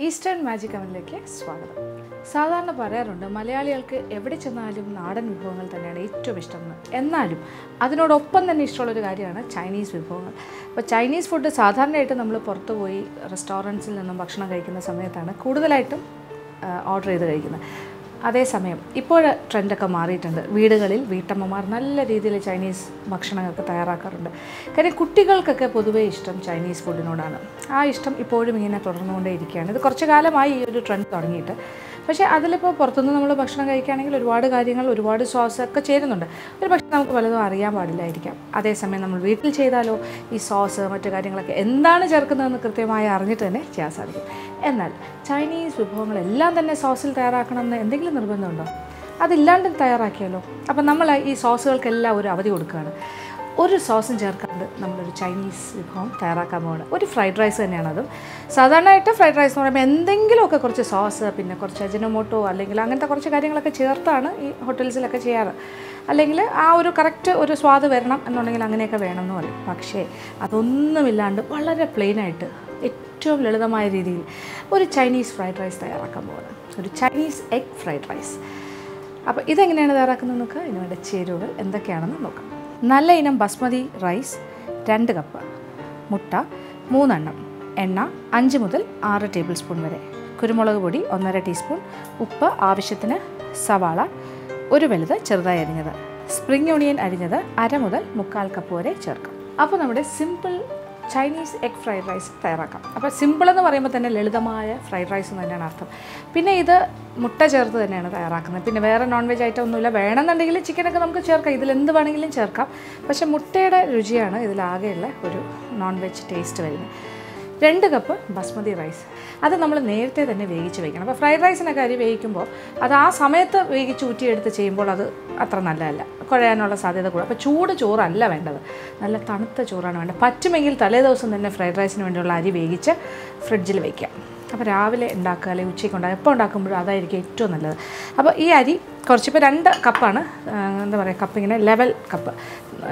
Eastern magic അവനിലേക്ക് സ്വാഗതം. സാധാരണ പറയാറുണ്ട് മലയാളികൾക്ക് എവിടെ ചെന്നാലും നാടൻ വിഭവങ്ങൾ തന്നെയാണ് ഏറ്റവും ഇഷ്ടമെന്ന്. എന്നാലും അതിനോടൊപ്പം തന്നെ ഇഷ്ടമുള്ളൊരു കാര്യമാണ് ചൈനീസ് വിഭവങ്ങൾ. അപ്പോൾ ചൈനീസ് ഫുഡ് സാധാരണയായിട്ട് നമ്മൾ പുറത്തു പോയി റെസ്റ്റോറൻറ്റ്സിൽ നിന്നും ഭക്ഷണം കഴിക്കുന്ന സമയത്താണ് കൂടുതലായിട്ടും ഓർഡർ ചെയ്ത് കഴിക്കുന്നത്. അതേസമയം ഇപ്പോൾ ട്രെൻഡൊക്കെ മാറിയിട്ടുണ്ട്. വീടുകളിൽ വീട്ടമ്മമാർ നല്ല രീതിയിൽ ചൈനീസ് ഭക്ഷണങ്ങളൊക്കെ തയ്യാറാക്കാറുണ്ട്. കാര്യം കുട്ടികൾക്കൊക്കെ പൊതുവേ ഇഷ്ടം ചൈനീസ് ഫുഡിനോടാണ്. ആ ഇഷ്ടം ഇപ്പോഴും ഇങ്ങനെ തുടർന്നുകൊണ്ടേയിരിക്കുകയാണ്. ഇത് കുറച്ച് കാലമായി ഈ ഒരു ട്രെൻഡ് തുടങ്ങിയിട്ട്. പക്ഷേ അതിലിപ്പോൾ പുറത്തുനിന്ന് നമ്മൾ ഭക്ഷണം കഴിക്കുകയാണെങ്കിൽ ഒരുപാട് കാര്യങ്ങൾ, ഒരുപാട് സോസൊക്കെ ചേരുന്നുണ്ട്. ഒരു പക്ഷേ നമുക്ക് പലതും അറിയാൻ പാടില്ലായിരിക്കാം. അതേസമയം നമ്മൾ വീട്ടിൽ ചെയ്താലോ ഈ സോസ് മറ്റു കാര്യങ്ങളൊക്കെ എന്താണ് ചേർക്കുന്നതെന്ന് കൃത്യമായി അറിഞ്ഞിട്ട് തന്നെ ചെയ്യാൻ സാധിക്കും. എന്നാൽ ചൈനീസ് വിഭവങ്ങളെല്ലാം തന്നെ സോസിൽ തയ്യാറാക്കണമെന്ന് എന്തെങ്കിലും നിർബന്ധമുണ്ടോ? അതില്ലാണ്ട് തയ്യാറാക്കിയാലോ? അപ്പം നമ്മൾ ഈ സോസുകൾക്കെല്ലാം ഒരു അവധി കൊടുക്കുകയാണ്. ഒരു സോസും ചേർക്കാണ്ട് നമ്മളൊരു ചൈനീസ് വിഭവം തയ്യാറാക്കാൻ പോവാണ്. ഒരു ഫ്രൈഡ് റൈസ് തന്നെയാണ്. അതും സാധാരണയായിട്ട് ഫ്രൈഡ് റൈസ് എന്ന് പറയുമ്പോൾ എന്തെങ്കിലുമൊക്കെ കുറച്ച് സോസ്, പിന്നെ കുറച്ച് അജിനോമോട്ടോ അല്ലെങ്കിൽ അങ്ങനത്തെ കുറച്ച് കാര്യങ്ങളൊക്കെ ചേർത്താണ് ഈ ഹോട്ടൽസിലൊക്കെ ചെയ്യാറ്. അല്ലെങ്കിൽ ആ ഒരു കറക്റ്റ് ഒരു സ്വാദ് വരണം എന്നുണ്ടെങ്കിൽ അങ്ങനെയൊക്കെ വേണമെന്ന് പറയും. പക്ഷേ അതൊന്നുമില്ലാണ്ട് വളരെ പ്ലെയിനായിട്ട് ഏറ്റവും ലളിതമായ രീതിയിൽ ഒരു ചൈനീസ് ഫ്രൈഡ് റൈസ് തയ്യാറാക്കാൻ പോവാണ്. ഒരു ചൈനീസ് എഗ് ഫ്രൈഡ് റൈസ്. അപ്പോൾ ഇതെങ്ങനെയാണ് തയ്യാറാക്കുന്നത് നോക്കുക. ഇതിന് വേണ്ട ചേരുവകൾ എന്തൊക്കെയാണെന്ന് നോക്കാം. നല്ല ഇനം ബസ്മതി റൈസ് 2 കപ്പ്, മുട്ട 3 എണ്ണം, എണ്ണ 5 മുതൽ 6 ടേബിൾ സ്പൂൺ വരെ, കുരുമുളക് പൊടി 1.5 ടീസ്പൂൺ, ഉപ്പ് ആവശ്യത്തിന്, സവാള 1 വലുത് ചെറുതായി അരിഞ്ഞത്, സ്പ്രിംഗ് ഓണിയൻ അരിഞ്ഞത് 1/2 മുതൽ 1/4 കപ്പ് വരെ ചേർക്കാം. അപ്പോൾ നമ്മുടെ simple Chinese egg fried rice തയ്യാറാക്കാം. അപ്പോൾ സിമ്പിൾ എന്ന് പറയുമ്പോൾ തന്നെ ലളിതമായ ഫ്രൈഡ് റൈസ് എന്ന് തന്നെയാണ് അർത്ഥം. പിന്നെ ഇത് മുട്ട ചേർത്ത് തന്നെയാണ് തയ്യാറാക്കുന്നത്. പിന്നെ വേറെ നോൺ വെജ് ഐറ്റം ഒന്നുമില്ല. വേണമെന്നുണ്ടെങ്കിൽ ചിക്കനൊക്കെ നമുക്ക് ചേർക്കാം, ഇതിലെന്ത് വേണമെങ്കിലും ചേർക്കാം. പക്ഷേ മുട്ടയുടെ രുചിയാണ് ഇതിലാകെയുള്ള ഒരു നോൺ വെജ് ടേസ്റ്റ് വരുന്നത്. 2 കപ്പ് ബസ്മതി റൈസ്. അത് നമ്മൾ നേരത്തെ തന്നെ വേവിച്ച് വയ്ക്കണം. അപ്പോൾ ഫ്രൈഡ് റൈസിനൊക്കെ അരി വേവിക്കുമ്പോൾ അത് ആ സമയത്ത് വേവിച്ച് ഊറ്റിയെടുത്ത് ചെയ്യുമ്പോൾ അത് അത്ര നല്ലതല്ല, കുഴയാനുള്ള സാധ്യത കൂടും. അപ്പോൾ ചൂട് ചോറല്ല വേണ്ടത്, നല്ല തണുത്ത ചോറാണ് വേണ്ടത്. പറ്റുമെങ്കിൽ തലേ ദിവസം തന്നെ ഫ്രൈഡ് റൈസിന് വേണ്ടിയുള്ള അരി വേവിച്ച് ഫ്രിഡ്ജിൽ വയ്ക്കുക. അപ്പോൾ രാവിലെ ഉണ്ടാക്കുക അല്ലെങ്കിൽ ഉച്ചയ്ക്ക് ഉണ്ടാക്കുക, എപ്പോൾ ഉണ്ടാക്കുമ്പോഴും അതായിരിക്കും ഏറ്റവും നല്ലത്. അപ്പോൾ ഈ അരി കുറച്ച്, ഇപ്പോൾ 2 കപ്പാണ്, എന്താ പറയുക, കപ്പ് ഇങ്ങനെ ലെവൽ കപ്പ്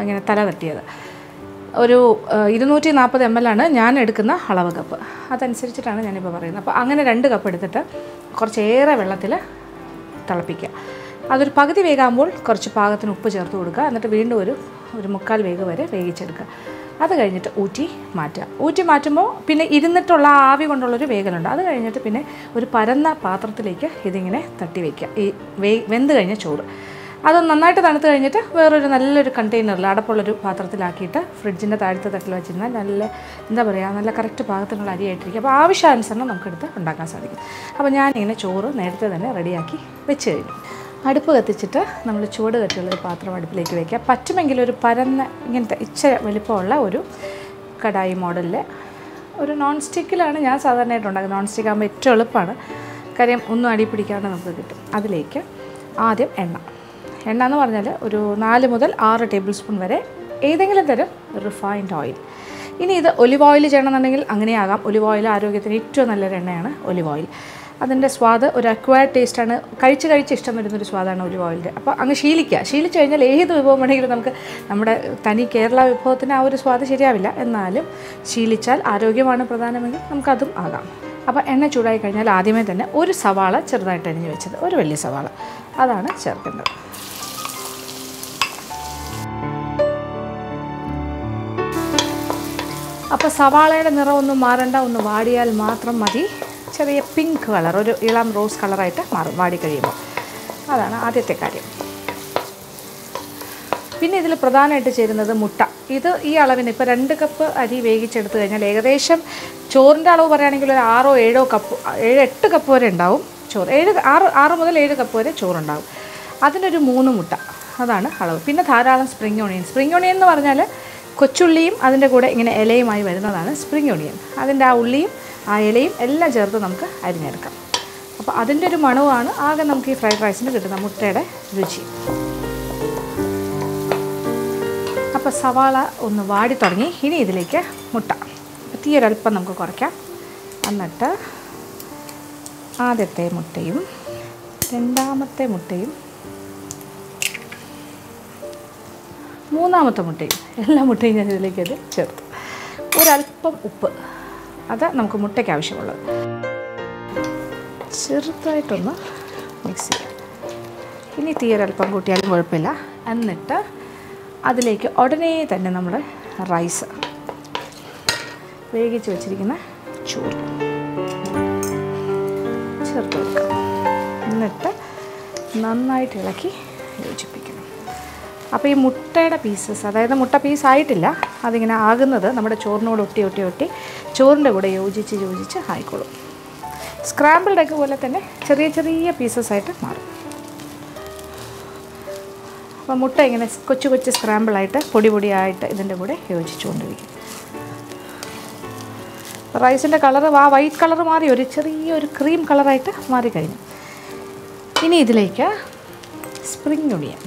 ഇങ്ങനെ തല തട്ടിയത്. ഒരു 240 ml ആണ് ഞാൻ എടുക്കുന്ന അളവ് കപ്പ്. അതനുസരിച്ചിട്ടാണ് ഞാനിപ്പോൾ പറയുന്നത്. അപ്പോൾ അങ്ങനെ 2 കപ്പ് എടുത്തിട്ട് കുറച്ചേറെ വെള്ളത്തിൽ തിളപ്പിക്കുക. അതൊരു പകുതി വേകാകുമ്പോൾ കുറച്ച് പാകത്തിന് ഉപ്പ് ചേർത്ത് കൊടുക്കുക. എന്നിട്ട് വീണ്ടും ഒരു 1/4 വേഗ് വരെ വേവിച്ചെടുക്കുക. അത് കഴിഞ്ഞിട്ട് ഊറ്റി മാറ്റുക. ഊറ്റി മാറ്റുമ്പോൾ പിന്നെ ഇരുന്നിട്ടുള്ള ആവി കൊണ്ടുള്ളൊരു വേഗലുണ്ട്. അത് കഴിഞ്ഞിട്ട് പിന്നെ ഒരു പരന്ന പാത്രത്തിലേക്ക് ഇതിങ്ങനെ തട്ടി വയ്ക്കുക. ഈ വെന്ത് കഴിഞ്ഞ ചോറ് അത് നന്നായിട്ട് തണുത്ത് കഴിഞ്ഞിട്ട് വേറൊരു നല്ലൊരു കണ്ടെയ്നറിൽ അടപ്പുള്ളൊരു പാത്രത്തിലാക്കിയിട്ട് ഫ്രിഡ്ജിൻ്റെ താഴത്തെ തട്ടിൽ വെച്ചിരുന്നാൽ നല്ല, എന്താ പറയുക, നല്ല കറക്റ്റ് പാകത്തിനുള്ള അരിയായിട്ടിരിക്കും. അപ്പോൾ ആവശ്യാനുസരണം നമുക്കെടുത്ത് ഉണ്ടാക്കാൻ സാധിക്കും. അപ്പോൾ ഞാനിങ്ങനെ ചോറ് നേരത്തെ തന്നെ റെഡിയാക്കി വെച്ച് കഴിഞ്ഞു. അടുപ്പ് കത്തിച്ചിട്ട് നമ്മൾ ചൂട് കട്ടിയുള്ളൊരു പാത്രം അടുപ്പിലേക്ക് വയ്ക്കുക. പറ്റുമെങ്കിൽ ഒരു പരന്ന ഇങ്ങനത്തെ ഇച്ചിരി വലിപ്പമുള്ള ഒരു കടായി മോഡലിൽ, ഒരു നോൺ സ്റ്റിക്കിലാണ് ഞാൻ സാധാരണയായിട്ട് ഉണ്ടാക്കുന്നത്. നോൺ സ്റ്റിക്ക് ആകുമ്പോൾ ഏറ്റവും എളുപ്പമാണ്, കാര്യം ഒന്നും അടി പിടിക്കാണ്ട് നമുക്ക് കിട്ടും. അതിലേക്ക് ആദ്യം എണ്ണ എന്ന് പറഞ്ഞാൽ ഒരു 4 മുതൽ 6 ടേബിൾ സ്പൂൺ വരെ ഏതെങ്കിലും തരം റിഫൈൻഡ് ഓയിൽ. ഇനി ഇത് ഒലിവ് ഓയിൽ ചെയ്യണമെന്നുണ്ടെങ്കിൽ അങ്ങനെയാകാം. ഒലിവ് ഓയിൽ ആരോഗ്യത്തിന് ഏറ്റവും നല്ലൊരു എണ്ണയാണ് ഒലിവ് ഓയിൽ. അതിൻ്റെ സ്വാദ് ഒരു അക്വയർഡ് ടേസ്റ്റാണ്, കഴിച്ച് ഇഷ്ടം വരുന്നൊരു സ്വാദാണ് ഒലിവ് ഓയിലിൻ്റെ. അപ്പോൾ അങ്ങ് ശീലിച്ചു കഴിഞ്ഞാൽ ഏത് വിഭവം വേണമെങ്കിലും നമുക്ക് നമ്മുടെ തനി കേരള വിഭവത്തിന് ആ ഒരു സ്വാദ് ശരിയാവില്ല. എന്നാലും ശീലിച്ചാൽ ആരോഗ്യമാണ് പ്രധാനമെങ്കിൽ നമുക്കതും ആകാം. അപ്പോൾ എണ്ണ ചൂടായി കഴിഞ്ഞാൽ ആദ്യമേ തന്നെ ഒരു സവാള ചെറുതായിട്ട് അരിഞ്ഞ് വെച്ചത്, ഒരു വലിയ സവാള, അതാണ് ചേർക്കേണ്ടത്. അപ്പോൾ സവാളയുടെ നിറം ഒന്നും മാറണ്ട, ഒന്ന് വാടിയാൽ മാത്രം മതി. ചെറിയ പിങ്ക് കളർ, ഒരു ഇളം റോസ് കളറായിട്ട് മാറും വാടി കഴിയുമ്പോൾ. അതാണ് ആദ്യത്തെ കാര്യം. പിന്നെ ഇതിൽ പ്രധാനമായിട്ട് ചേരുന്നത് മുട്ട. ഇത് ഈ അളവിന് ഇപ്പോൾ 2 കപ്പ് അരി വേവിച്ചെടുത്ത് കഴിഞ്ഞാൽ ഏകദേശം ചോറിൻ്റെ അളവ് പറയുകയാണെങ്കിൽ ഒരു 6-7 കപ്പ്, 7-8 കപ്പ് വരെ ഉണ്ടാവും ചോറ്. 6 മുതൽ 7 കപ്പ് വരെ ചോറുണ്ടാവും. അതിനൊരു 3 മുട്ട, അതാണ് അളവ്. പിന്നെ ധാരാളം സ്പ്രിംഗ് ഓണിയൻ എന്ന് പറഞ്ഞാൽ കൊച്ചുള്ളിയും അതിൻ്റെ കൂടെ ഇങ്ങനെ ഇലയുമായി വരുന്നതാണ് സ്പ്രിംഗ് ഓണിയൻ. അതിൻ്റെ ആ ഉള്ളിയും ആ ഇലയും എല്ലാം ചേർത്ത് നമുക്ക് അരിഞ്ഞെടുക്കാം. അപ്പോൾ അതിൻ്റെ ഒരു മണവുമാണ് ആകെ നമുക്ക് ഈ ഫ്രൈഡ് റൈസിന് കിട്ടുന്ന മുട്ടയുടെ രുചി. അപ്പോൾ സവാള ഒന്ന് വാടി തുടങ്ങി. ഇനി ഇതിലേക്ക് മുട്ട തീയൊരൽപ്പം നമുക്ക് കുറയ്ക്കാം. എന്നിട്ട് ആദ്യത്തെ മുട്ടയും രണ്ടാമത്തെ മുട്ടയും മൂന്നാമത്തെ മുട്ടയും എല്ലാ മുട്ടയും ഞാൻ ഇതിലേക്ക് ചേർത്തു. ഒരല്പം ഉപ്പ്, അത് നമുക്ക് മുട്ടയ്ക്ക് ആവശ്യമുള്ളത്. ചെറുതായിട്ടൊന്ന് മിക്സ് ചെയ്യാം. ഇനി തീയൊരൽപ്പം കൂട്ടിയാലും കുഴപ്പമില്ല. എന്നിട്ട് അതിലേക്ക് ഉടനെ തന്നെ നമ്മൾ റൈസ്, വേവിച്ച് വെച്ചിരിക്കുന്ന ചോറ് ചേർത്ത് കൊടുക്കാം. എന്നിട്ട് നന്നായിട്ട് ഇളക്കി യോജിപ്പിക്കണം. അപ്പോൾ ഈ മുട്ടയുടെ പീസസ്, അതായത് മുട്ട പീസ് ആയിട്ടില്ല, അതിങ്ങനെ ആകുന്നത് നമ്മുടെ ചോറിനോട് ഒട്ടി ചോറിൻ്റെ കൂടെ യോജിച്ച് ആയിക്കോളും. സ്ക്രാമ്പിൾഡ് എഗ് പോലെ തന്നെ ചെറിയ ചെറിയ പീസസ് ആയിട്ട് മാറും. അപ്പോൾ മുട്ട ഇങ്ങനെ കൊച്ചു സ്ക്രാമ്പിളായിട്ട് പൊടിയായിട്ട് ഇതിൻ്റെ കൂടെ യോജിച്ചുകൊണ്ടിരിക്കും. റൈസിൻ്റെ കളറ് വൈറ്റ് കളർ മാറി ചെറിയൊരു ക്രീം കളറായിട്ട് മാറിക്കഴിഞ്ഞു. ഇനി ഇതിലേക്ക് സ്പ്രിംഗ് ഒണിയൻ,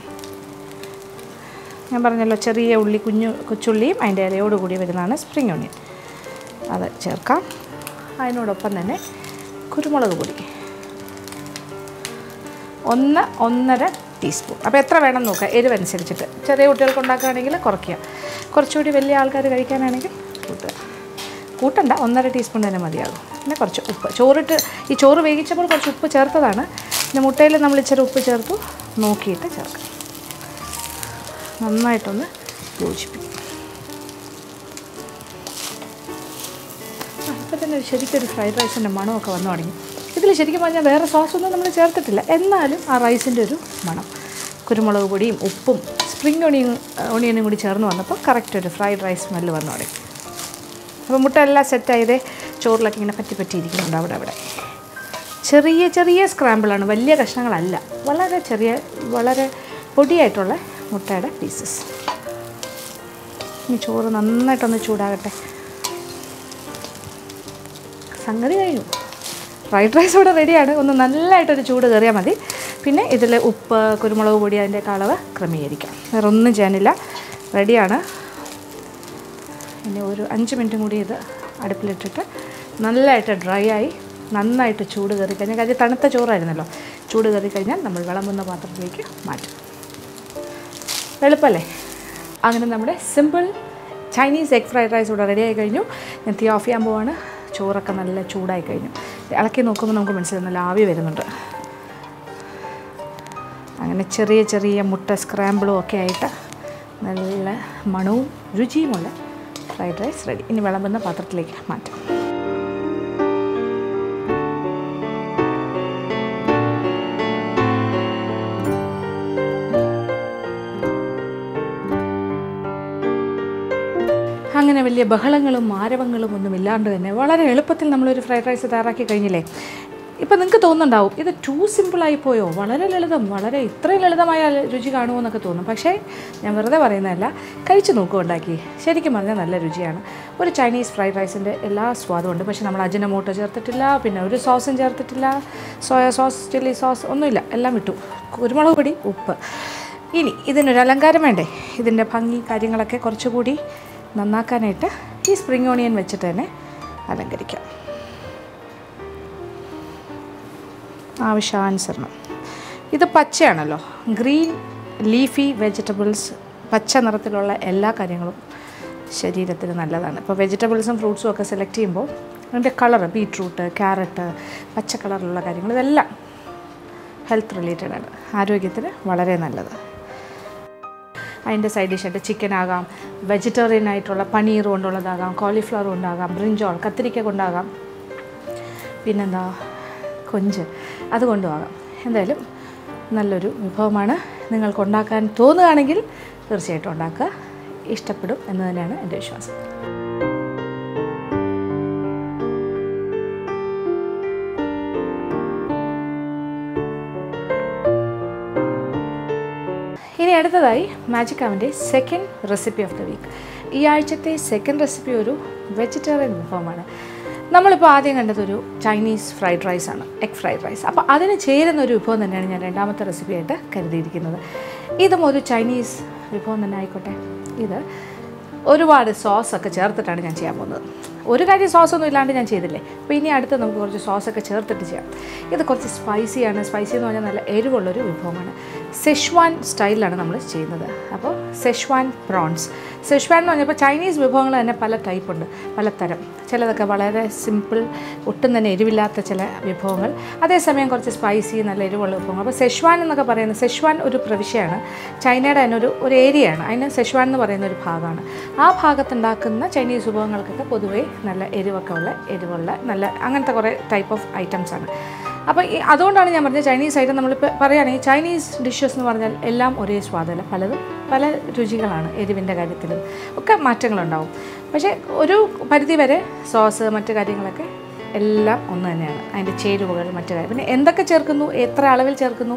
ഞാൻ പറഞ്ഞല്ലോ ചെറിയ ഉള്ളി, കൊച്ചുള്ളിയും അതിൻ്റെ ഇലയോടുകൂടി വരുന്നതാണ് സ്പ്രിംഗ് ഒണിയൻ, അത് ചേർക്കാം. അതിനോടൊപ്പം തന്നെ കുരുമുളക് പൊടി 1-1.5 ടീസ്പൂൺ. അപ്പോൾ എത്ര വേണം നോക്കുക, എരിവനുസരിച്ചിട്ട്. ചെറിയ കുട്ടികൾക്ക് ഉണ്ടാക്കുകയാണെങ്കിൽ കുറയ്ക്കുക, കുറച്ചുകൂടി വലിയ ആൾക്കാർ കഴിക്കാനാണെങ്കിൽ കൂട്ടണ്ട, 1.5 ടീസ്പൂൺ തന്നെ മതിയാകും. പിന്നെ കുറച്ച് ഉപ്പ്, ഈ ചോറ് വേവിച്ചപ്പോൾ കുറച്ച് ഉപ്പ് ചേർത്തതാണ്. പിന്നെ മുട്ടയിൽ നമ്മൾ ഇച്ചിരി ഉപ്പ് ചേർത്തു, നോക്കിയിട്ട് ചേർക്കാം. നന്നായിട്ടൊന്ന് യോജിപ്പിക്കും. ഇപ്പോൾ തന്നെ ശരിക്കൊരു ഫ്രൈഡ് റൈസിൻ്റെ മണമൊക്കെ വന്നു തുടങ്ങി. ഇതിൽ ശരിക്കും പറഞ്ഞാൽ വേറെ സോസൊന്നും നമ്മൾ ചേർത്തിട്ടില്ല, എന്നാലും ആ റൈസിൻ്റെ ഒരു മണം, കുരുമുളക് പൊടിയും ഉപ്പും സ്പ്രിംഗ് ഒണിയനും കൂടി ചേർന്ന് വന്നപ്പോൾ കറക്റ്റ് ഒരു ഫ്രൈഡ് റൈസ് സ്മെല്ല് വന്നു തുടങ്ങി. അപ്പോൾ മുട്ട എല്ലാം സെറ്റായത് ചോറിലൊക്കെ ഇങ്ങനെ പറ്റിയിരിക്കുന്നുണ്ട്. അവിടെ ചെറിയ സ്ക്രാമ്പിളാണ്, വലിയ കഷ്ണങ്ങളല്ല, വളരെ പൊടിയായിട്ടുള്ള മുട്ടയുടെ പീസസ്. ഇനി ചോറ് നന്നായിട്ടൊന്ന് ചൂടാകട്ടെ. സംഗതി കഴിഞ്ഞു, ഫ്രൈഡ് റൈസ് ഇവിടെ റെഡിയാണ്. ഒന്ന് നല്ലതായിട്ടൊരു ചൂട് കയറിയാൽ മതി. പിന്നെ ഇതിൽ ഉപ്പ്, കുരുമുളക് പൊടി, അതിൻ്റെ അളവ് ക്രമീകരിക്കാം. വേറെ ഒന്നും ചെയ്യാനില്ല, റെഡിയാണ്. ഇനി ഒരു 5 മിനിറ്റും കൂടി ഇത് അടുപ്പിലിട്ടിട്ട് നല്ലതായിട്ട് ഡ്രൈ ആയി നന്നായിട്ട് ചൂട് കയറി കഴിഞ്ഞാൽ, കാര്യം തണുത്ത ചോറായിരുന്നല്ലോ, ചൂട് കയറി കഴിഞ്ഞാൽ നമ്മൾ വിളമ്പുന്ന പാത്രത്തിലേക്ക് മാറ്റും. എളുപ്പമല്ലേ? അങ്ങനെ നമ്മുടെ simple Chinese egg fried rice ഇവിടെ റെഡി ആയി കഴിഞ്ഞു. ഞാൻ തീ ഓഫ് ചെയ്യാൻ പോവാണ്. ചോറൊക്കെ നല്ല ചൂടായി കഴിഞ്ഞു. ഇളക്കി നോക്കുമ്പോൾ നമുക്ക് മനസ്സിലായി നല്ല ആവി വരുന്നുണ്ട്. അങ്ങനെ ചെറിയ മുട്ട സ്ക്രാമ്പിളും ഒക്കെ ആയിട്ട് നല്ല മണവും രുചിയുമുള്ള ഫ്രൈഡ് റൈസ് റെഡി. ഇനി വിളമ്പുന്ന പാത്രത്തിലേക്ക് മാറ്റാം. അങ്ങനെ വലിയ ബഹളങ്ങളും ആരവങ്ങളും ഒന്നും ഇല്ലാണ്ട് തന്നെ വളരെ എളുപ്പത്തിൽ നമ്മളൊരു ഫ്രൈഡ് റൈസ് തയ്യാറാക്കി കഴിഞ്ഞില്ലേ. ഇപ്പം നിങ്ങൾക്ക് തോന്നുന്നുണ്ടാവും ഇത് ടൂ സിമ്പിളായി പോയോ, വളരെ ലളിതം, ഇത്രയും ലളിതമായ രുചി കാണുമോ എന്നൊക്കെ തോന്നും. പക്ഷേ ഞാൻ വെറുതെ പറയുന്നതല്ല, കഴിച്ച് നോക്കുക ഉണ്ടാക്കി. ശരിക്കും പറഞ്ഞാൽ നല്ല രുചിയാണ്. ഒരു ചൈനീസ് ഫ്രൈഡ് റൈസിൻ്റെ എല്ലാ സ്വാദും ഉണ്ട്. പക്ഷേ നമ്മൾ അജിനോമോട്ടോ ചേർത്തിട്ടില്ല, പിന്നെ ഒരു സോസും ചേർത്തിട്ടില്ല, സോയ സോസ്, ചില്ലി സോസ് ഒന്നുമില്ല, എല്ലാം വിട്ടു. കുരുമുളക് പൊടി, ഉപ്പ്. ഇനി ഇതിനൊരു അലങ്കാരം വേണ്ടേ, ഇതിൻ്റെ ഭംഗി കാര്യങ്ങളൊക്കെ കുറച്ചുകൂടി നന്നാക്കാനായിട്ട് ഈ സ്പ്രിംഗ് ഓണിയൻ വെച്ചിട്ട് തന്നെ അലങ്കരിക്കാം ആവശ്യാനുസരണം. ഇത് പച്ചയാണല്ലോ, ഗ്രീൻ ലീഫി വെജിറ്റബിൾസ്, പച്ച നിറത്തിലുള്ള എല്ലാ കാര്യങ്ങളും ശരീരത്തിന് നല്ലതാണ്. ഇപ്പോൾ വെജിറ്റബിൾസും ഫ്രൂട്ട്സും ഒക്കെ സെലക്ട് ചെയ്യുമ്പോൾ അതിൻ്റെ കളറ്, ബീട്രൂട്ട്, ക്യാരറ്റ്, പച്ച കളറിലുള്ള കാര്യങ്ങൾ, ഇതെല്ലാം ഹെൽത്ത് റിലേറ്റഡാണ്, ആരോഗ്യത്തിന് വളരെ നല്ലത്. അതിൻ്റെ സൈഡ് ഡിഷായിട്ട് ചിക്കൻ ആകാം, വെജിറ്റേറിയൻ ആയിട്ടുള്ള പനീർ കൊണ്ടുള്ളതാകാം, കോളിഫ്ലവർ കൊണ്ടാകാം, ബ്രിഞ്ചോൾ, കത്തിരിക്ക കൊണ്ടാകാം, പിന്നെന്താ കൊഞ്ച്, അതുകൊണ്ടും ആകാം. എന്തായാലും നല്ലൊരു വിഭവമാണ്. നിങ്ങൾക്ക് ഉണ്ടാക്കാൻ തോന്നുകയാണെങ്കിൽ തീർച്ചയായിട്ടും ഉണ്ടാക്കുക, ഇഷ്ടപ്പെടും എന്ന് തന്നെയാണ് എൻ്റെ വിശ്വാസം. ഇനി അടുത്തതായി മാജിക് അവൻ്റെ second recipe of the week. ഈ ആഴ്ചത്തെ സെക്കൻഡ് റെസിപ്പി ഒരു വെജിറ്റേറിയൻ വിഭവമാണ്. നമ്മളിപ്പോൾ ആദ്യം കണ്ടതൊരു ചൈനീസ് ഫ്രൈഡ് റൈസാണ്, എഗ് ഫ്രൈഡ് റൈസ്. അപ്പോൾ അതിന് ചേരുന്ന ഒരു വിഭവം തന്നെയാണ് ഞാൻ രണ്ടാമത്തെ റെസിപ്പിയായിട്ട് കരുതിയിരിക്കുന്നത്. ഇതും ഒരു ചൈനീസ് വിഭവം തന്നെ ആയിക്കോട്ടെ. ഇത് ഒരുപാട് സോസൊക്കെ ചേർത്തിട്ടാണ് ഞാൻ ചെയ്യാൻ പോകുന്നത്. ഒരു കാര്യം സോസൊന്നും ഇല്ലാണ്ട് ഞാൻ ചെയ്തില്ലേ. അപ്പോൾ ഇനി അടുത്ത് നമുക്ക് കുറച്ച് സോസൊക്കെ ചേർത്തിട്ട് ചെയ്യാം. ഇത് കുറച്ച് സ്പൈസിയാണ്. സ്പൈസി എന്ന് പറഞ്ഞാൽ നല്ല എരിവുള്ളൊരു വിഭവമാണ്. സെഷ്വാൻ സ്റ്റൈലിലാണ് നമ്മൾ ചെയ്യുന്നത്. അപ്പോൾ സെഷ്വാൻ പ്രോൺസ്. സെഷ്വാൻ എന്ന് പറഞ്ഞപ്പോൾ ചൈനീസ് വിഭവങ്ങൾ തന്നെ പല ടൈപ്പുണ്ട്, പലതരം. ചിലതൊക്കെ വളരെ സിമ്പിൾ, ഒട്ടും തന്നെ എരിവില്ലാത്ത ചില വിഭവങ്ങൾ, അതേസമയം കുറച്ച് സ്പൈസി നല്ല എരിവുള്ള വിഭവങ്ങൾ. അപ്പോൾ സെഷ്വാൻ എന്നൊക്കെ പറയുന്നത്, സെഷ്വാൻ ഒരു പ്രവിശ്യയാണ്, ചൈനയുടെ തന്നെ ഒരു ഏരിയയാണ്. അതിന് സെഷ്വാൻ എന്ന് പറയുന്ന ഒരു ഭാഗമാണ്. ആ ഭാഗത്തുണ്ടാക്കുന്ന ചൈനീസ് വിഭവങ്ങൾക്കൊക്കെ പൊതുവേ നല്ല എരിവുള്ള നല്ല അങ്ങനത്തെ കുറേ ടൈപ്പ് ഓഫ് ഐറ്റംസാണ്. അപ്പോൾ അതുകൊണ്ടാണ് ഞാൻ പറഞ്ഞത് ചൈനീസ് ഐറ്റം നമ്മളിപ്പോൾ പറയുകയാണെങ്കിൽ ചൈനീസ് ഡിഷസ് എന്ന് പറഞ്ഞാൽ എല്ലാം ഒരേ സ്വാദല്ല, പലതും പല രുചികളാണ്. എരിവിൻ്റെ കാര്യത്തിലും ഒക്കെ മാറ്റങ്ങളുണ്ടാവും. പക്ഷേ ഒരു പരിധി വരെ സോസ് മറ്റു കാര്യങ്ങളൊക്കെ എല്ലാം ഒന്ന് തന്നെയാണ്. അതിൻ്റെ ചേരുവകൾ മറ്റു കാര്യം, പിന്നെ എന്തൊക്കെ ചേർക്കുന്നു, എത്ര അളവിൽ ചേർക്കുന്നു,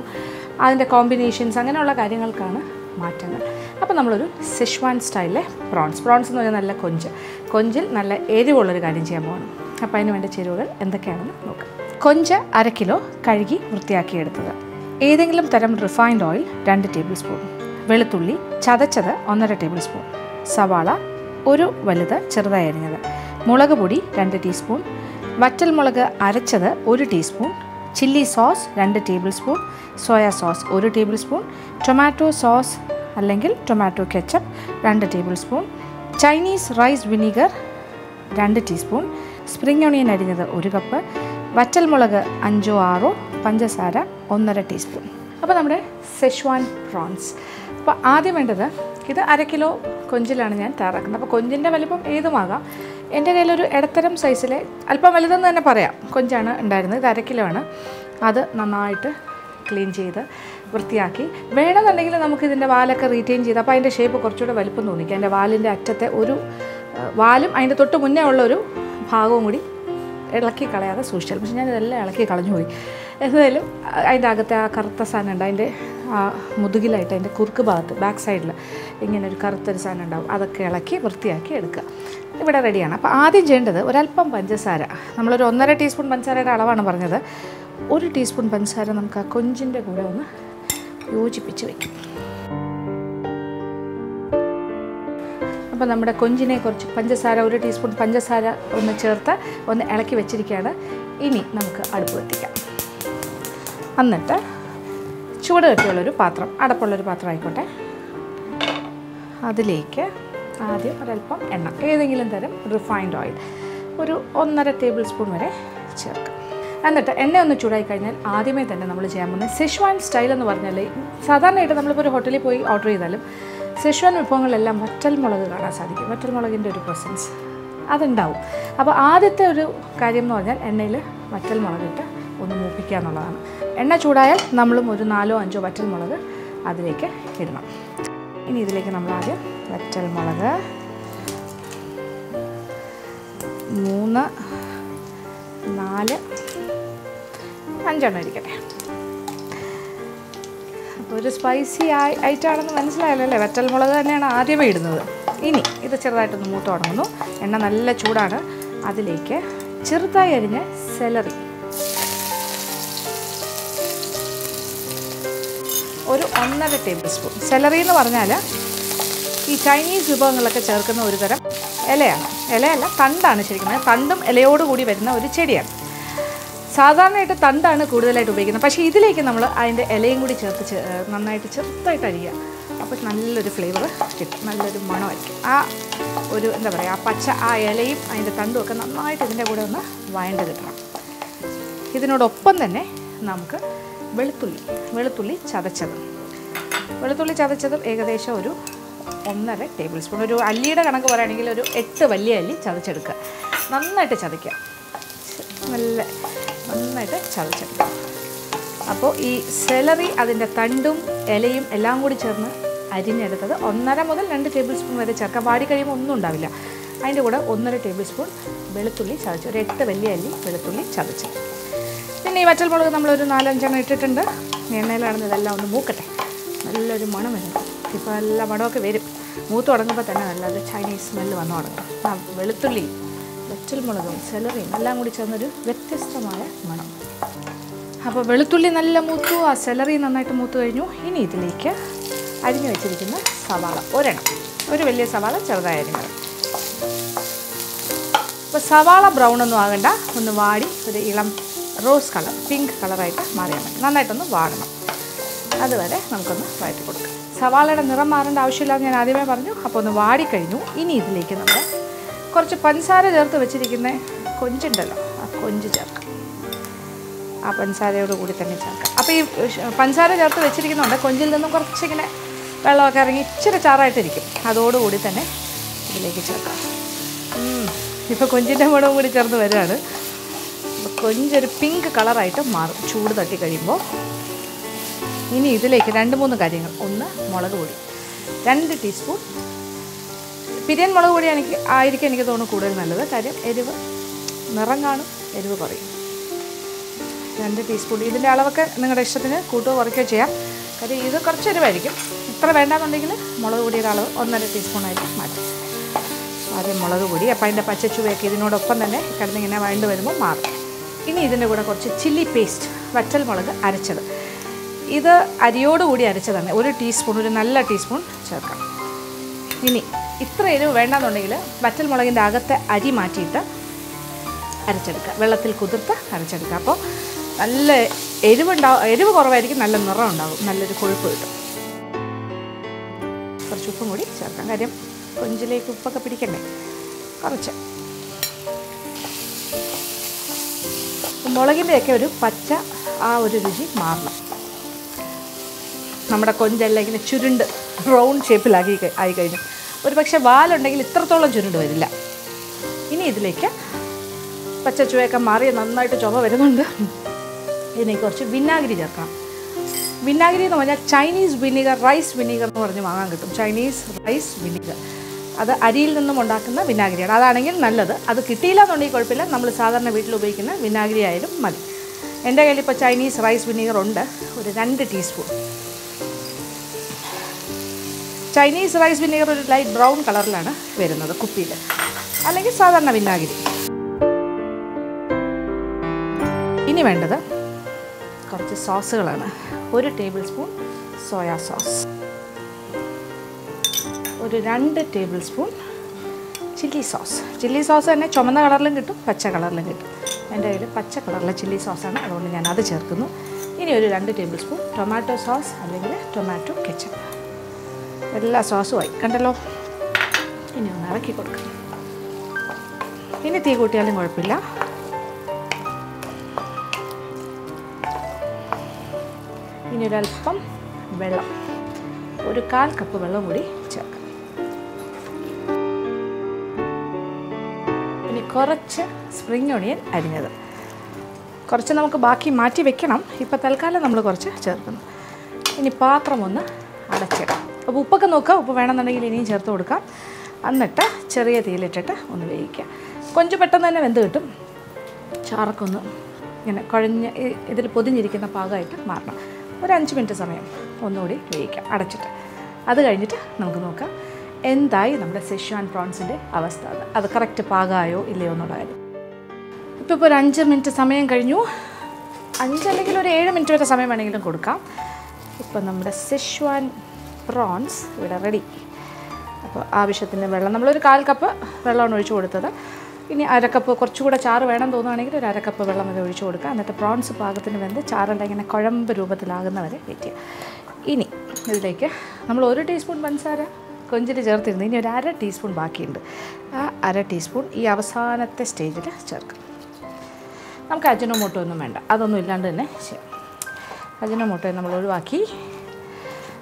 അതിൻ്റെ കോമ്പിനേഷൻസ്, അങ്ങനെയുള്ള കാര്യങ്ങൾക്കാണ് മാറ്റങ്ങൾ. അപ്പോൾ നമ്മളൊരു സെഷ്വാൻ സ്റ്റൈലിലെ പ്രോൺസ് എന്ന് പറഞ്ഞാൽ നല്ല കൊഞ്ചിൽ നല്ല എരിവുള്ളൊരു കാര്യം ചെയ്യാൻ പോകണം. അപ്പോൾ അതിന് വേണ്ട ചേരുവകൾ എന്തൊക്കെയാണെന്ന് നോക്കാം. കൊഞ്ച് 1/2 കിലോ കഴുകി വൃത്തിയാക്കിയെടുത്തത്, ഏതെങ്കിലും തരം റിഫൈൻഡ് ഓയിൽ 2 ടേബിൾ സ്പൂൺ, വെളുത്തുള്ളി ചതച്ചത് 1.5 ടേബിൾ സ്പൂൺ, സവാള ഒരു വലുത് ചെറുതായി അരിഞ്ഞത്, മുളക് പൊടി 2 ടീസ്പൂൺ, വറ്റൽമുളക് അരച്ചത് 1 teaspoon, chilli sauce 2 tablespoon, soya sauce 1 tablespoon, tomato sauce അല്ലെങ്കിൽ tomato ketchup 2 tablespoon, Chinese rice vinegar 2 teaspoon, spring onion അരിഞ്ഞത് 1 കപ്പ്, വറ്റൽമുളക് 5-6, പഞ്ചസാര 1.5 ടീസ്പൂൺ. അപ്പോൾ നമ്മുടെ സെഷ്വാൻ പ്രോൺസ്. അപ്പോൾ ആദ്യം വേണ്ടത്, ഇത് 1/2 കിലോ കൊഞ്ചിലാണ് ഞാൻ തയ്യാറാക്കുന്നത്. അപ്പോൾ കൊഞ്ചിൻ്റെ വലിപ്പം ഏതുമാകാം. എൻ്റെ കയ്യിലൊരു ഇടത്തരം സൈസിലെ, അല്പം വലുതെന്ന് തന്നെ പറയാം, കൊഞ്ചാണ് ഉണ്ടായിരുന്നത്. ഇത് 1/2 കിലോ ആണ്. അത് നന്നായിട്ട് ക്ലീൻ ചെയ്ത് വൃത്തിയാക്കി, വേണമെന്നുണ്ടെങ്കിൽ നമുക്കിതിൻ്റെ വാലൊക്കെ റീറ്റെയിൻ ചെയ്ത്, അപ്പോൾ അതിൻ്റെ ഷേപ്പ് കുറച്ചുകൂടെ വലിപ്പം തോന്നിക്കുക. അതിൻ്റെ വാലിൻ്റെ അറ്റത്തെ ഒരു വാലും അതിൻ്റെ തൊട്ട് മുന്നേ ഉള്ളൊരു ഭാഗവും കൂടി ഇളക്കി കളയാതെ സൂക്ഷിച്ചാൽ. പക്ഷേ ഞാനിതെല്ലാം ഇളക്കി കളഞ്ഞു പോയി. എന്തായാലും അതിൻ്റെ അകത്തെ ആ കറുത്ത സാധനം ഉണ്ട്, അതിൻ്റെ ആ മുതുകിലായിട്ട് അതിൻ്റെ കുറുക്ക് ഭാഗത്ത് ബാക്ക് സൈഡിൽ ഇങ്ങനെ ഒരു കറുത്തൊരു സാധനം ഉണ്ടാവും. അതൊക്കെ ഇളക്കി വൃത്തിയാക്കി എടുക്കുക. ഇവിടെ റെഡിയാണ്. അപ്പോൾ ആദ്യം ചെയ്യേണ്ടത് ഒരല്പം പഞ്ചസാര, നമ്മളൊരു 1.5 ടീസ്പൂൺ പഞ്ചസാരയുടെ അളവാണ് പറഞ്ഞത്. 1 ടീസ്പൂൺ പഞ്ചസാര നമുക്ക് ആ കൊഞ്ചിൻ്റെ കൂടെ ഒന്ന് യോജിപ്പിച്ച് വയ്ക്കും. അപ്പോൾ നമ്മുടെ കൊഞ്ചിനെ കുറച്ച് പഞ്ചസാര, 1 ടീസ്പൂൺ പഞ്ചസാര ഒന്ന് ചേർത്ത് ഒന്ന് ഇളക്കി വെച്ചിരിക്കുകയാണ്. ഇനി നമുക്ക് അടുപ്പ് കത്തിക്കാം. എന്നിട്ട് ചൂട് കെട്ടിയുള്ളൊരു പാത്രം, അടപ്പുള്ളൊരു പാത്രം ആയിക്കോട്ടെ, അതിലേക്ക് ആദ്യം ഒരല്പം എണ്ണ, ഏതെങ്കിലും തരം റിഫൈൻഡ് ഓയിൽ ഒരു 1.5 ടേബിൾ സ്പൂൺ വരെ ചേർക്കാം. എന്നിട്ട് എണ്ണ ഒന്ന് ചൂടായി കഴിഞ്ഞാൽ ആദ്യമേ തന്നെ നമ്മൾ ചെയ്യാൻ പോകുന്നത് സെഷ്വാൻ സ്റ്റൈൽ എന്ന് പറഞ്ഞാൽ, സാധാരണയായിട്ട് നമ്മളിപ്പോൾ ഒരു ഹോട്ടലിൽ പോയി ഓർഡർ ചെയ്താലും സെഷ്വാൻ വിഭവങ്ങളെല്ലാം വറ്റൽമുളക് കാണാൻ സാധിക്കും. വറ്റൽമുളകിൻ്റെ ഒരു പ്രസൻസ് അതുണ്ടാവും. അപ്പോൾ ആദ്യത്തെ ഒരു കാര്യം എന്ന് പറഞ്ഞാൽ എണ്ണയിൽ വറ്റൽമുളകിട്ട് ഒന്ന് മൂപ്പിക്കുക എന്നുള്ളതാണ്. എണ്ണ ചൂടായാൽ നമ്മളും ഒരു 4-5 വറ്റൽമുളക് അതിലേക്ക് ഇടണം. ഇനി ഇതിലേക്ക് നമ്മൾ ആദ്യം വറ്റൽമുളക് 3, 4, 5 ഇരിക്കട്ടെ. അപ്പോൾ ഒരു സ്പൈസി ഐറ്റമാണെന്ന് മനസ്സിലായല്ലോ അല്ലേ? വറ്റൽമുളക് തന്നെയാണ് ആദ്യമേ ഇടുന്നത്. ഇനി ഇത് ചെറുതായിട്ടൊന്ന് മൂത്ത് തുടങ്ങുന്നു. എണ്ണ നല്ല ചൂടാണ്. അതിലേക്ക് ചെറുതായി അരിഞ്ഞ സെലറി ഒരു 1.5 ടേബിൾ സ്പൂൺ. സെലറി എന്ന് പറഞ്ഞാൽ ഈ ചൈനീസ് വിഭവങ്ങളിലൊക്കെ ചേർക്കുന്ന ഒരു തരം ഇലയാണ്. ഇലയല്ല, തണ്ടാണ് ശരിക്കും. തണ്ടും ഇലയോട് കൂടി വരുന്ന ഒരു ചെടിയാണ്. സാധാരണയായിട്ട് തണ്ടാണ് കൂടുതലായിട്ട് ഉപയോഗിക്കുന്നത്. പക്ഷേ ഇതിലേക്ക് നമ്മൾ അതിൻ്റെ ഇലയും കൂടി ചേർത്ത് നന്നായിട്ട് ചെറുതായിട്ട് അരിയുക. അപ്പോൾ നല്ലൊരു ഫ്ലേവർ കിട്ടും, നല്ലൊരു മണമായിരിക്കും. ആ ഒരു എന്താ പറയുക, ആ പച്ച ആ ഇലയും അതിൻ്റെ തണ്ടും ഒക്കെ നന്നായിട്ട് ഇതിൻ്റെ കൂടെ ഒന്ന് വഴണ്ട് കിട്ടണം. ഇതിനോടൊപ്പം തന്നെ നമുക്ക് വെളുത്തുള്ളി ചതച്ചതും ഏകദേശം ഒരു 1.5 ടേബിൾ സ്പൂൺ. ഒരു അല്ലിയുടെ കണക്ക് പറയുകയാണെങ്കിൽ ഒരു 8 വലിയ അല്ലി ചതച്ചെടുക്കുക. നന്നായിട്ട് ചതയ്ക്കുക, നന്നായിട്ട് ചതച്ചെടുക്കുക. അപ്പോൾ ഈ സെലറി അതിൻ്റെ തണ്ടും ഇലയും എല്ലാം കൂടി ചേർന്ന് അരിഞ്ഞെടുത്തത് 1.5 മുതൽ 2 ടേബിൾ സ്പൂൺ വരെ ചേർക്കാം. വാടി കഴിയുമ്പോൾ ഒന്നും ഉണ്ടാവില്ല. അതിൻ്റെ കൂടെ 1.5 ടേബിൾ സ്പൂൺ വെളുത്തുള്ളി ചതച്ച്, ഒരു 8 വലിയ അല്ലി വെളുത്തുള്ളി ചതച്ച്. പിന്നെ ഈ വറ്റൽമുളക് നമ്മളൊരു 4-5 ഇട്ടിട്ടുണ്ട്. എണ്ണയിലാണെന്ന് ഇതെല്ലാം ഒന്ന് മൂക്കട്ടെ. നല്ലൊരു മണം വരും. ഇപ്പോൾ എല്ലാ മണമൊക്കെ വരും. മൂത്ത് തുടങ്ങുമ്പോൾ തന്നെ നല്ലൊരു ചൈനീസ് സ്മെല്ല് വന്നു തുടങ്ങും. ആ വെളുത്തുള്ളിയും വറ്റൽമുളകും സെലറിയും എല്ലാം കൂടി ചേർന്നൊരു വ്യത്യസ്തമായ മണം. അപ്പോൾ വെളുത്തുള്ളി നല്ല മൂത്തു, ആ സെലറി നന്നായിട്ട് മൂത്ത് കഴിഞ്ഞു. ഇനി ഇതിലേക്ക് അരിഞ്ഞു വെച്ചിരിക്കുന്ന സവാള ഒരു വലിയ സവാള ചെറുതായി അരിഞ്ഞത്, അപ്പോൾ സവാള ബ്രൗൺ ഒന്നും ആകണ്ട, ഒന്ന് വാടി ഒരു ഇളം റോസ് കളർ, പിങ്ക് കളറായിട്ട് മാറിയാൽ മതി. നന്നായിട്ടൊന്ന് വാടണം. അതുവരെ നമുക്കൊന്ന് വഴറ്റി കൊടുക്കാം. സവാളയുടെ നിറം മാറേണ്ട ആവശ്യമില്ലാന്ന് ഞാൻ ആദ്യമേ പറഞ്ഞു. അപ്പോൾ ഒന്ന് വാടിക്കഴിഞ്ഞു. ഇനി ഇതിലേക്ക് നമ്മൾ കുറച്ച് പഞ്ചസാര ചേർത്ത് വെച്ചിരിക്കുന്ന കൊഞ്ചുണ്ടല്ലോ, ആ കൊഞ്ച് ചേർക്കാം. ആ പഞ്ചസാരയോട് കൂടി തന്നെ ചേർക്കാം. അപ്പോൾ ഈ പഞ്ചസാര ചേർത്ത് വെച്ചിരിക്കുന്നുണ്ട് കൊഞ്ചിൽ നിന്നും കുറച്ചിങ്ങനെ വെള്ളമൊക്കെ ഇറങ്ങി ഇച്ചിരി ചാറായിട്ടിരിക്കും. അതോടുകൂടി തന്നെ ഇതിലേക്ക് ചേർക്കാം. ഇപ്പോൾ കൊഞ്ചിൻ്റെ മുളകും കൂടി ചേർന്ന് വരികയാണ്. അപ്പോൾ കൊഞ്ചൊരു പിങ്ക് കളറായിട്ട് മാറും ചൂട് തട്ടി കഴിയുമ്പോൾ. ഇനി ഇതിലേക്ക് 2-3 കാര്യങ്ങൾ. ഒന്ന്, മുളക് പൊടി 2 ടീസ്പൂൺ. പിരിയൻ മുളക് പൊടി ആയിരിക്കും എനിക്ക് തോന്നുന്നു കൂടുതൽ നല്ലത്. കാര്യം എരിവ് നിറം കാണും, എരിവ് കുറയും. 2 ടീസ്പൂൺ. ഇതിൻ്റെ അളവൊക്കെ നിങ്ങളുടെ ഇഷ്ടത്തിന് കൂട്ടുകയോ കുറയ്ക്കുകയോ ചെയ്യാം. കാര്യം ഇത് കുറച്ച് എരിവായിരിക്കും. ഇത്ര വേണ്ടാന്നുണ്ടെങ്കിൽ മുളക് പൊടിയുടെ അളവ് 1.5 ടീസ്പൂണായിട്ട് മാറ്റും. ആദ്യം മുളക് പൊടി. അപ്പോൾ അതിൻ്റെ പച്ചച്ചുവയൊക്കെ ഇതിനോടൊപ്പം തന്നെ കിടന്നിങ്ങനെ വഴണ്ട് വരുമ്പോൾ മാറും. ഇനി ഇതിൻ്റെ കൂടെ കുറച്ച് ചില്ലി പേസ്റ്റ്, വറ്റൽ മുളക് അരച്ചത്. ഇത് അരിയോടുകൂടി അരച്ചതാണ്. 1 ടീസ്പൂൺ, ഒരു നല്ല ടീസ്പൂൺ ചേർക്കാം. ഇനി ഇത്ര എരിവ് വേണ്ടാന്നുണ്ടെങ്കിൽ വറ്റൽ മുളകിൻ്റെ അകത്തെ അരി മാറ്റിയിട്ട് അരച്ചെടുക്കുക, വെള്ളത്തിൽ കുതിർത്ത് അരച്ചെടുക്കുക. അപ്പോൾ നല്ല എരിവ് കുറവായിരിക്കും, നല്ല നിറം ഉണ്ടാകും, നല്ലൊരു കൊഴുപ്പ് കിട്ടും. കുറച്ച് ഉപ്പും കൂടി ചേർക്കാം. കാര്യം കൊഞ്ചിലേക്ക് ഉപ്പൊക്കെ പിടിക്കണ്ടേ. കുറച്ച് മുളകിൻ്റെയൊക്കെ ഒരു പച്ച ആ ഒരു രുചി മാറണം. നമ്മുടെ കൊഞ്ചെല്ലാം ഇങ്ങനെ ചുരുണ്ട് റൗണ്ട് ഷേപ്പിലാക്കി ആയി കഴിഞ്ഞു. ഒരു പക്ഷേ വാലുണ്ടെങ്കിൽ ഇത്രത്തോളം ചുരുണ്ട് വരില്ല. ഇനി ഇതിലേക്ക് പച്ച ചുവയൊക്കെ മാറി നന്നായിട്ട് ചുവ വരുന്നുണ്ട്. ഇതിലേക്ക് കുറച്ച് വിനാഗിരി ചേർക്കാം. വിനാഗിരി എന്ന് പറഞ്ഞാൽ ചൈനീസ് വിനീഗർ, റൈസ് വിനീഗർ എന്ന് പറഞ്ഞ് വാങ്ങാൻ കിട്ടും. ചൈനീസ് റൈസ് വിനീഗർ, അത് അരിയിൽ നിന്നും ഉണ്ടാക്കുന്ന വിനാഗിരിയാണ്. അതാണെങ്കിൽ നല്ലത്. അത് കിട്ടിയില്ല എന്നുണ്ടെങ്കിൽ കുഴപ്പമില്ല, നമ്മൾ സാധാരണ വീട്ടിൽ ഉപയോഗിക്കുന്ന വിനാഗിരി ആയാലും മതി. എൻ്റെ കയ്യിൽ ഇപ്പോൾ ചൈനീസ് റൈസ് വിനീഗർ ഉണ്ട്, ഒരു 2 ടീസ്പൂൺ. ചൈനീസ് റൈസ് വിനീഗർ ഒരു ലൈറ്റ് ബ്രൗൺ കളറിലാണ് വരുന്നത് കുപ്പിയിൽ, അല്ലെങ്കിൽ സാധാരണ വിനാഗിരി. ഇനി വേണ്ടത് കുറച്ച് സോസുകളാണ്. 1 ടേബിൾ സ്പൂൺ സോയാ സോസ്, ഒരു 2 table spoon chilli sauce. Chilli sauce തന്നെ ചുമന്ന കളറിലും കിട്ടും, പച്ച കളറിലും കിട്ടും. എൻ്റെ കയ്യിൽ പച്ച കളറിലെ ചില്ലി സോസാണ്, അതുകൊണ്ട് ഞാൻ അത് ചേർക്കുന്നു. ഇനി ഒരു 2 ടേബിൾ സ്പൂൺ ടൊമാറ്റോ സോസ് അല്ലെങ്കിൽ ടൊമാറ്റോ കെച്ചപ്പ്. എല്ലാ സോസുമായി കണ്ടല്ലോ. ഇനി ഒന്ന് ഇറക്കി കൊടുക്കാം. ഇനി തീ കൂട്ടിയാലും കുഴപ്പമില്ല. ഇനി ഒരല്പം വെള്ളം, ഒരു 1/4 കപ്പ് വെള്ളം കൂടി ചേർക്കാം. ഇനി കുറച്ച് സ്പ്രിംഗ് ഒണിയൻ അരിഞ്ഞത്, കുറച്ച് നമുക്ക് ബാക്കി മാറ്റി വെക്കണം. ഇപ്പോൾ തൽക്കാലം നമ്മൾ കുറച്ച് ചേർക്കുന്നു. ഇനി പാത്രം ഒന്ന് അടച്ചിടാം. അപ്പോൾ ഉപ്പൊക്കെ നോക്കുക, ഉപ്പ് വേണമെന്നുണ്ടെങ്കിൽ ഇനിയും ചേർത്ത് കൊടുക്കാം. എന്നിട്ട് ചെറിയ തീയിലിട്ടിട്ട് ഒന്ന് വേവിക്കുക. കൊഞ്ച് പെട്ടെന്ന് തന്നെ വെന്ത് കിട്ടും. ചാറക്കൊന്ന് ഇങ്ങനെ കുഴഞ്ഞ് ഇതിൽ പൊതിഞ്ഞിരിക്കുന്ന പാകമായിട്ട് മാറണം. ഒരു 5 മിനിറ്റ് സമയം ഒന്നുകൂടി വേവിക്കാം അടച്ചിട്ട്. അത് കഴിഞ്ഞിട്ട് നമുക്ക് നോക്കാം എന്തായി നമ്മുടെ സെഷ്വാൻ പ്രോൺസിൻ്റെ അവസ്ഥ, അത് കറക്റ്റ് പാകമായോ ഇല്ലയോ എന്നുള്ള കാര്യം. ഇപ്പോൾ ഒരു 5 മിനിറ്റ് സമയം കഴിഞ്ഞു. 5 അല്ലെങ്കിൽ ഒരു 7 മിനിറ്റ് വരെ സമയം വേണമെങ്കിലും കൊടുക്കാം. ഇപ്പം നമ്മുടെ സെഷ്വാൻ പ്രോൺസ് ഇവിടെ റെഡി. അപ്പോൾ ആവശ്യത്തിന് വെള്ളം, നമ്മളൊരു 1/4 കപ്പ് വെള്ളമാണ് ഒഴിച്ചു കൊടുത്തത്. ഇനി 1/2 കപ്പ്, കുറച്ചുകൂടെ ചാറ് വേണം തോന്നുകയാണെങ്കിൽ ഒരു 1/2 കപ്പ് വെള്ളം വരെ ഒഴിച്ചു കൊടുക്കുക. എന്നിട്ട് പ്രോൺസ് പാകത്തിന് വെന്ത് ചാറെല്ലാം ഇങ്ങനെ കുഴമ്പ് രൂപത്തിലാകുന്നവരെ വെയിറ്റ് ചെയ്യുക. ഇനി ഇതിലേക്ക് നമ്മൾ 1 ടീസ്പൂൺ പഞ്ചസാര കൊഞ്ചിൽ ചേർത്തിരുന്നു. ഇനി ഒരു 1/2 ടീസ്പൂൺ ബാക്കിയുണ്ട്. ആ 1/2 ടീസ്പൂൺ ഈ അവസാനത്തെ സ്റ്റേജിൽ ചേർക്കാം. നമുക്ക് അജിനോമോട്ടോ ഒന്നും വേണ്ട, അതൊന്നും ഇല്ലാണ്ട് തന്നെ ചെയ്യാം. അജിനോമോട്ടോ നമ്മൾ ഒഴിവാക്കി.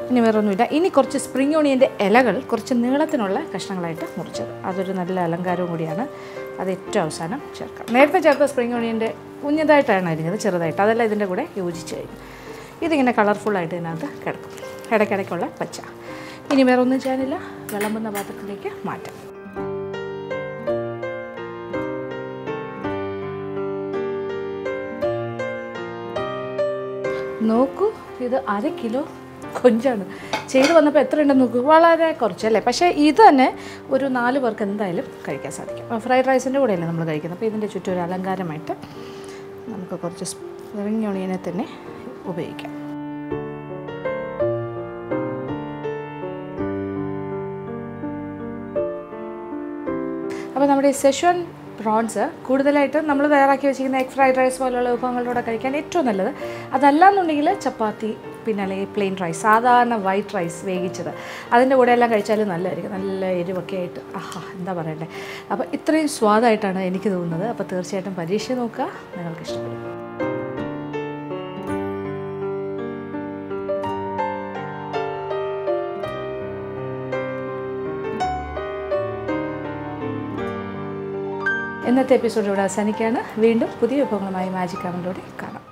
ഇനി വേറൊന്നുമില്ല. ഇനി കുറച്ച് സ്പ്രിംഗ് ഓണിയൻ്റെ ഇലകൾ കുറച്ച് നീളത്തിനുള്ള കഷ്ണങ്ങളായിട്ട് മുറിച്ചത്, അതൊരു നല്ല അലങ്കാരവും കൂടിയാണ്. അത് ഏറ്റവും അവസാനം ചേർക്കാം. നേരത്തെ ചേർത്ത സ്പ്രിംഗ് ഓണിയൻ്റെ കുഞ്ഞതായിട്ടാണ് അരിഞ്ഞത്, ചെറുതായിട്ട്, അതെല്ലാം ഇതിൻ്റെ കൂടെ യോജിച്ച് കഴിഞ്ഞു. ഇതിങ്ങനെ കളർഫുള്ളായിട്ട് ഇതിനകത്ത് കിടക്കും, ഇടയ്ക്കിടയ്ക്കുള്ള പച്ച. ഇനി വേറെ ഒന്നും ചെയ്യാനില്ല, വിളമ്പുന്ന പാത്രത്തിലേക്ക് മാറ്റാം. നോക്കൂ, ഇത് 1/2 കിലോ കൊഞ്ചാണ്. ചെയ്ത് വന്നപ്പോൾ എത്ര ഉണ്ടെന്ന് നോക്കൂ, വളരെ കുറച്ചല്ലേ. പക്ഷേ ഇത് തന്നെ ഒരു 4 പേർക്ക് എന്തായാലും കഴിക്കാൻ സാധിക്കും. ഫ്രൈഡ് റൈസിൻ്റെ കൂടെയല്ലേ നമ്മൾ കഴിക്കുന്നത്. അപ്പോൾ ഇതിൻ്റെ ചുറ്റും ഒരു അലങ്കാരമായിട്ട് നമുക്ക് കുറച്ച് സ്പ്രിംഗ് ഓണിയനെ തന്നെ ഉപയോഗിക്കാം. അപ്പോൾ നമ്മുടെ ഈ സെഷ്വാൻ പ്രോൺസ് കൂടുതലായിട്ട് നമ്മൾ തയ്യാറാക്കി വെച്ചിരിക്കുന്ന എഗ് ഫ്രൈഡ് റൈസ് പോലുള്ള വിഭവങ്ങളിലൂടെ കഴിക്കാൻ ഏറ്റവും നല്ലത്. അതല്ലാന്നുണ്ടെങ്കിൽ ചപ്പാത്തി, പിന്നെ അല്ലെങ്കിൽ പ്ലെയിൻ റൈസ്, സാധാരണ വൈറ്റ് റൈസ് വേവിച്ചത്, അതിൻ്റെ കൂടെ എല്ലാം കഴിച്ചാലും നല്ലതായിരിക്കും. നല്ല എരിവൊക്കെ ആയിട്ട് എന്താ പറയണ്ടേ. അപ്പോൾ ഇത്രയും സ്വാദായിട്ടാണ് എനിക്ക് തോന്നുന്നത്. അപ്പോൾ തീർച്ചയായിട്ടും പരീക്ഷ നോക്കുക, നിങ്ങൾക്ക് ഇഷ്ടപ്പെടും. ഇന്നത്തെ എപ്പിസോഡ് ഇവിടെ അവസാനിക്കുകയാണ്. വീണ്ടും പുതിയ വിഭവങ്ങളുമായി മാജിക് കമൻറ്റിലൂടെ കാണാം.